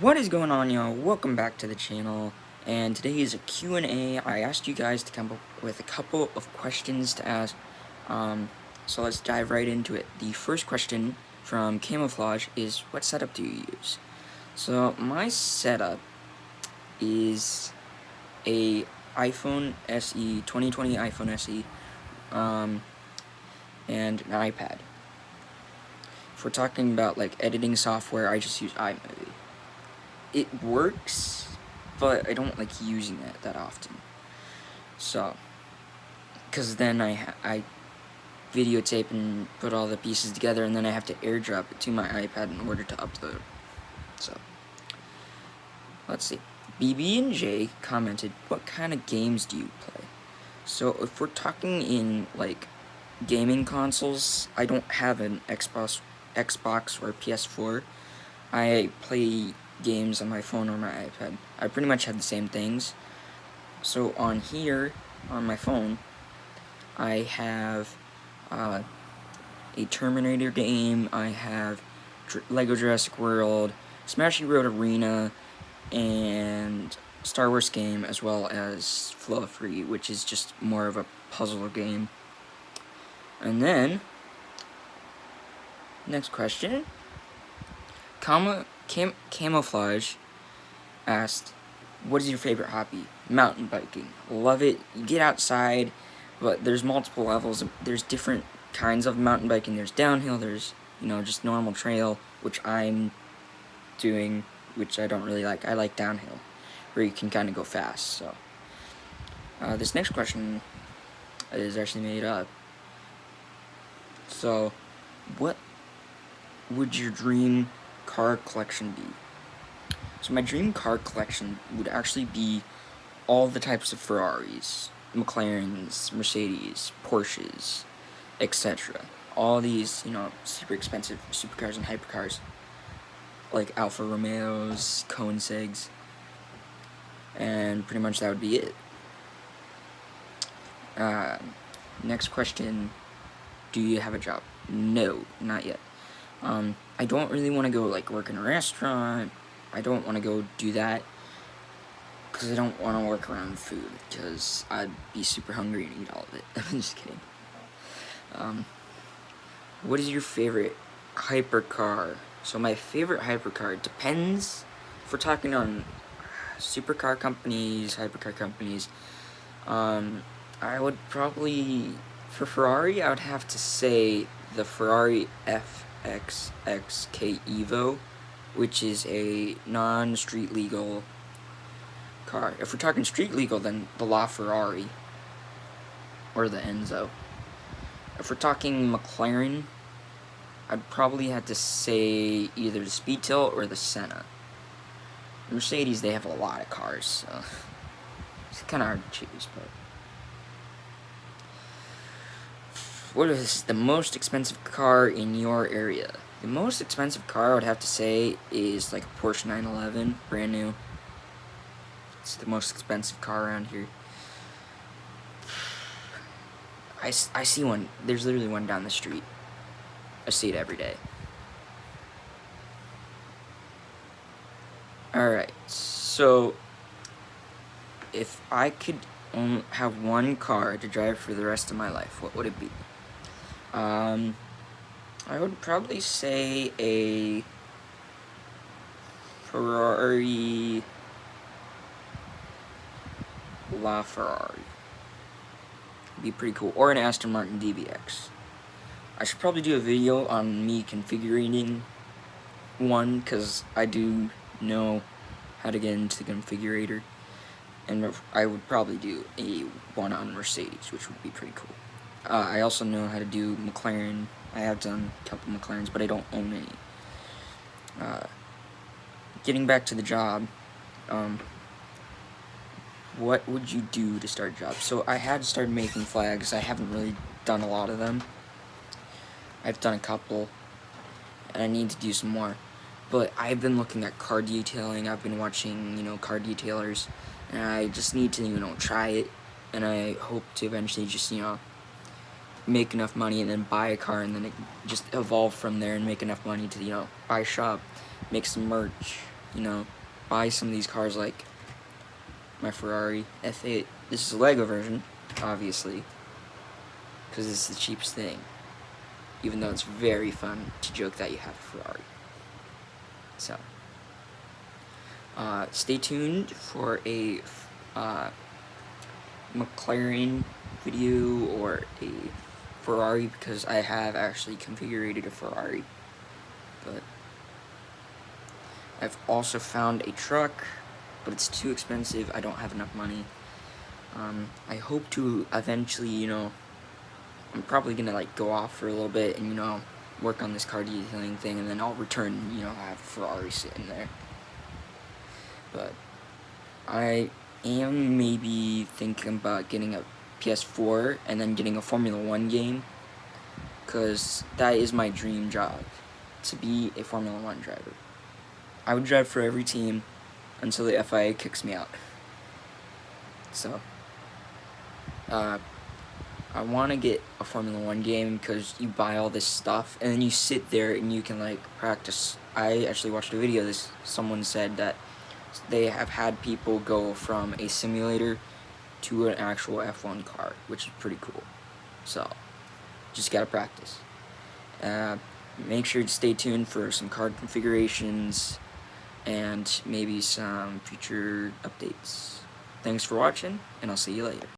What is going on, y'all? Welcome back to the channel, and today is a Q&A. I asked you guys to come up with a couple of questions to ask, so let's dive right into it. The first question from Camouflage is, what setup do you use? So my setup is a iPhone SE, 2020 iPhone SE, and an iPad. If we're talking about like editing software, I just use iMovie. It works, but I don't like using it that often. So, because then I videotape and put all the pieces together, and then I have to airdrop it to my iPad in order to upload. So, let's see. BB and J commented, "What kind of games do you play?" So, if we're talking in like gaming consoles, I don't have an Xbox or PS4. I play games on my phone or my iPad. I pretty much have the same things. So on here, on my phone, I have a Terminator game, I have Lego Jurassic World, Smash Bros. Arena, and Star Wars game, as well as Flow Free, which is just more of a puzzle game. And then, next question. Camouflage asked, what is your favorite hobby? Mountain biking. Love it. You get outside, but there's multiple levels. There's different kinds of mountain biking. There's downhill, there's, just normal trail, which I'm doing, which I don't really like. I like downhill, where you can kind of go fast. So, this next question is actually made up. So, what would your dream car collection be? So my dream car collection would actually be all the types of Ferraris, McLarens, Mercedes, Porsches, etc. All these, super expensive supercars and hypercars, like Alfa Romeos, Koenigsegg's, and pretty much that would be it. Next question, do you have a job? No, not yet. I don't really want to go, work in a restaurant. I don't want to go do that, because I don't want to work around food, because I'd be super hungry and eat all of it. I'm just kidding. What is your favorite hypercar? So my favorite hypercar depends. If we're talking on supercar companies, hypercar companies, I would probably, for Ferrari, I would have to say the Ferrari FXXK Evo, which is a non-street legal car. If we're talking street legal, then the LaFerrari or the Enzo. If we're talking McLaren, I'd probably have to say either the Speedtail or the Senna. Mercedes, they have a lot of cars, so it's kind of hard to choose. But what is the most expensive car in your area? The most expensive car I would have to say is like a Porsche 911, brand new. It's the most expensive car around here. I see one. There's literally one down the street. I see it every day. Alright, so if I could only have one car to drive for the rest of my life, what would it be? I would probably say a Ferrari LaFerrari. Be pretty cool. Or an Aston Martin DBX. I should probably do a video on me configuring one, because I do know how to get into the configurator. And I would probably do a one on Mercedes, which would be pretty cool. I also know how to do McLaren. I have done a couple McLarens, but I don't own any. Getting back to the job, what would you do to start a job? So I had started making flags. I haven't really done a lot of them. I've done a couple, and I need to do some more. But I've been looking at car detailing. I've been watching, car detailers, and I just need to, try it. And I hope to eventually just, make enough money and then buy a car, and then it just evolve from there and make enough money to, buy a shop, make some merch, you know, buy some of these cars like my Ferrari F8. This is a Lego version, obviously, because it's the cheapest thing, even though it's very fun to joke that you have a Ferrari. So, stay tuned for a McLaren video or a Ferrari, because I have actually configured a Ferrari. But I've also found a truck, but it's too expensive. I don't have enough money. I hope to eventually, you know, I'm probably gonna like go off for a little bit and, you know, work on this car detailing thing, and then I'll return, you know, have a Ferrari sitting there. But I am maybe thinking about getting a PS4 and then getting a Formula 1 game, because that is my dream job, to be a Formula 1 driver. I would drive for every team until the FIA kicks me out. So, I want to get a Formula 1 game because you buy all this stuff and then you sit there and you can like practice. I actually watched a video, someone said that they have had people go from a simulator to an actual F1 car, which is pretty cool. So, just gotta practice. Make sure to stay tuned for some card configurations and maybe some future updates. Thanks for watching, and I'll see you later.